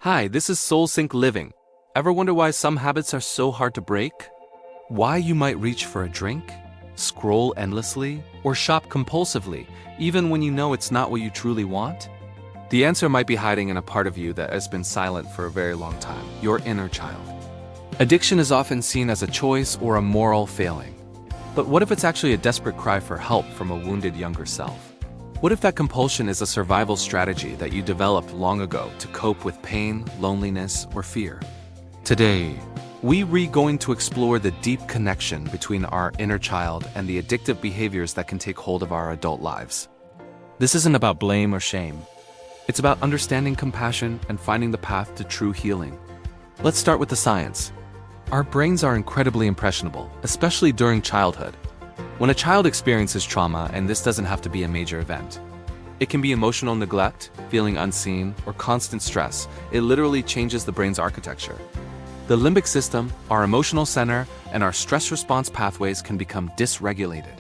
Hi, this is Soul Sync Living. Ever wonder why some habits are so hard to break? Why you might reach for a drink, scroll endlessly, or shop compulsively, even when you know it's not what you truly want? The answer might be hiding in a part of you that has been silent for a very long time, your inner child. Addiction is often seen as a choice or a moral failing. But what if it's actually a desperate cry for help from a wounded younger self? What if that compulsion is a survival strategy that you developed long ago to cope with pain, loneliness, or fear? Today, we're going to explore the deep connection between our inner child and the addictive behaviors that can take hold of our adult lives. This isn't about blame or shame. It's about understanding compassion and finding the path to true healing. Let's start with the science. Our brains are incredibly impressionable, especially during childhood. When a child experiences trauma, and this doesn't have to be a major event, it can be emotional neglect, feeling unseen, or constant stress. It literally changes the brain's architecture. The limbic system, our emotional center, and our stress response pathways can become dysregulated.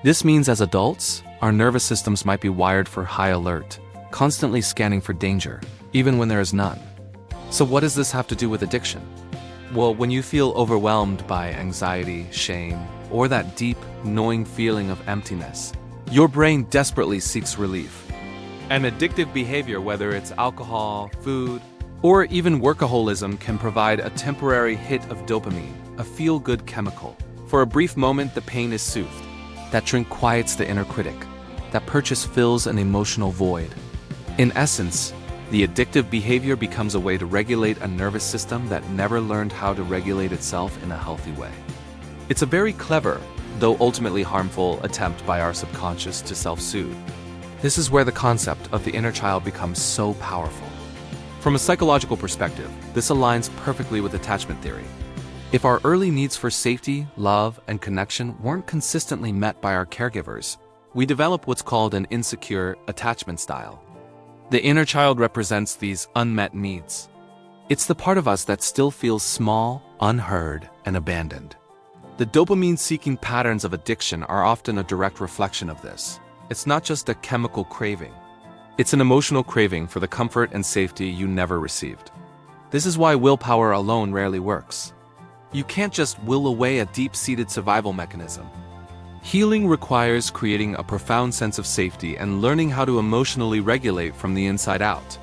This means as adults, our nervous systems might be wired for high alert, constantly scanning for danger, even when there is none. So what does this have to do with addiction? Well, when you feel overwhelmed by anxiety, shame, or that deep, gnawing feeling of emptiness, your brain desperately seeks relief. An addictive behavior, whether it's alcohol, food, or even workaholism, can provide a temporary hit of dopamine, a feel-good chemical. For a brief moment, the pain is soothed. That drink quiets the inner critic. That purchase fills an emotional void. In essence, the addictive behavior becomes a way to regulate a nervous system that never learned how to regulate itself in a healthy way. It's a very clever, though ultimately harmful, attempt by our subconscious to self-soothe. This is where the concept of the inner child becomes so powerful. From a psychological perspective, this aligns perfectly with attachment theory. If our early needs for safety, love, and connection weren't consistently met by our caregivers, we develop what's called an insecure attachment style. The inner child represents these unmet needs. It's the part of us that still feels small, unheard, and abandoned. The dopamine-seeking patterns of addiction are often a direct reflection of this. It's not just a chemical craving. It's an emotional craving for the comfort and safety you never received. This is why willpower alone rarely works. You can't just will away a deep-seated survival mechanism. Healing requires creating a profound sense of safety and learning how to emotionally regulate from the inside out.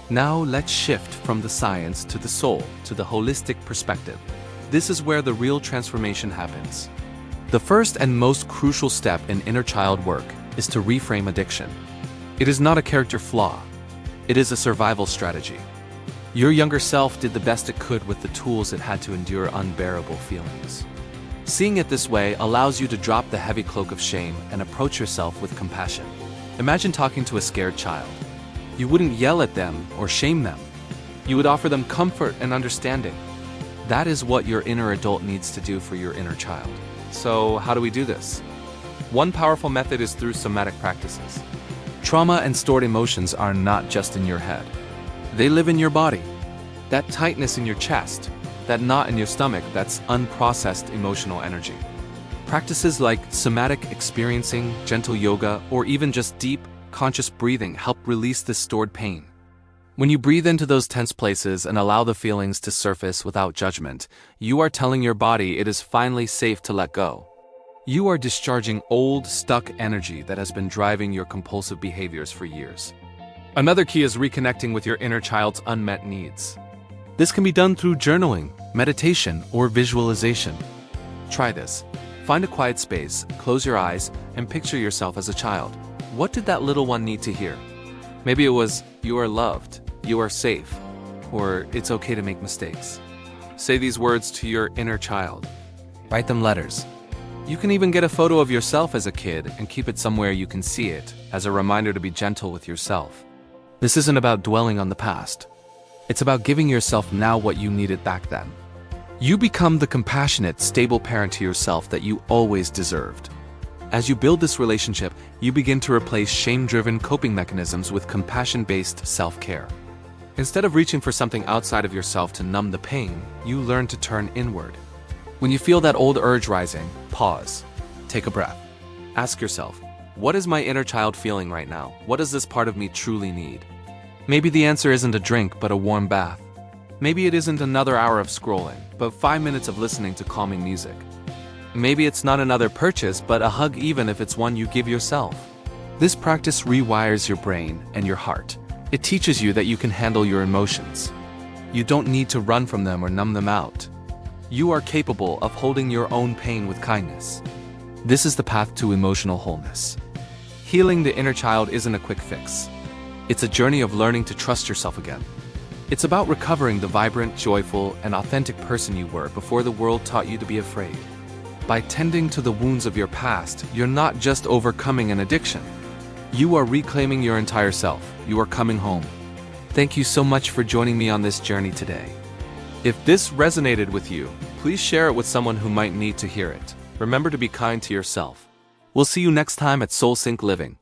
Now let's shift from the science to the soul, to the holistic perspective. This is where the real transformation happens. The first and most crucial step in inner child work is to reframe addiction. It is not a character flaw. It is a survival strategy. Your younger self did the best it could with the tools it had to endure unbearable feelings. Seeing it this way allows you to drop the heavy cloak of shame and approach yourself with compassion. Imagine talking to a scared child. You wouldn't yell at them or shame them. You would offer them comfort and understanding. That is what your inner adult needs to do for your inner child. So how do we do this? One powerful method is through somatic practices. Trauma and stored emotions are not just in your head. They live in your body. That tightness in your chest, that knot in your stomach, that's unprocessed emotional energy. Practices like somatic experiencing, gentle yoga, or even just deep, conscious breathing help release this stored pain. When you breathe into those tense places and allow the feelings to surface without judgment, you are telling your body it is finally safe to let go. You are discharging old, stuck energy that has been driving your compulsive behaviors for years. Another key is reconnecting with your inner child's unmet needs. This can be done through journaling, meditation, or visualization. Try this. Find a quiet space, close your eyes, and picture yourself as a child. What did that little one need to hear? Maybe it was, "You are loved," "You are safe," or "It's okay to make mistakes." Say these words to your inner child. Write them letters. You can even get a photo of yourself as a kid and keep it somewhere you can see it, as a reminder to be gentle with yourself. This isn't about dwelling on the past. It's about giving yourself now what you needed back then. You become the compassionate, stable parent to yourself that you always deserved. As you build this relationship, you begin to replace shame-driven coping mechanisms with compassion-based self-care. Instead of reaching for something outside of yourself to numb the pain, you learn to turn inward. When you feel that old urge rising, pause. Take a breath. Ask yourself, what is my inner child feeling right now? What does this part of me truly need? Maybe the answer isn't a drink, but a warm bath. Maybe it isn't another hour of scrolling, but 5 minutes of listening to calming music. Maybe it's not another purchase, but a hug, even if it's one you give yourself. This practice rewires your brain and your heart. It teaches you that you can handle your emotions. You don't need to run from them or numb them out. You are capable of holding your own pain with kindness. This is the path to emotional wholeness. Healing the inner child isn't a quick fix. It's a journey of learning to trust yourself again. It's about recovering the vibrant, joyful, and authentic person you were before the world taught you to be afraid. By tending to the wounds of your past, you're not just overcoming an addiction. You are reclaiming your entire self. You are coming home. Thank you so much for joining me on this journey today. If this resonated with you, please share it with someone who might need to hear it. Remember to be kind to yourself. We'll see you next time at Soul Sync Living.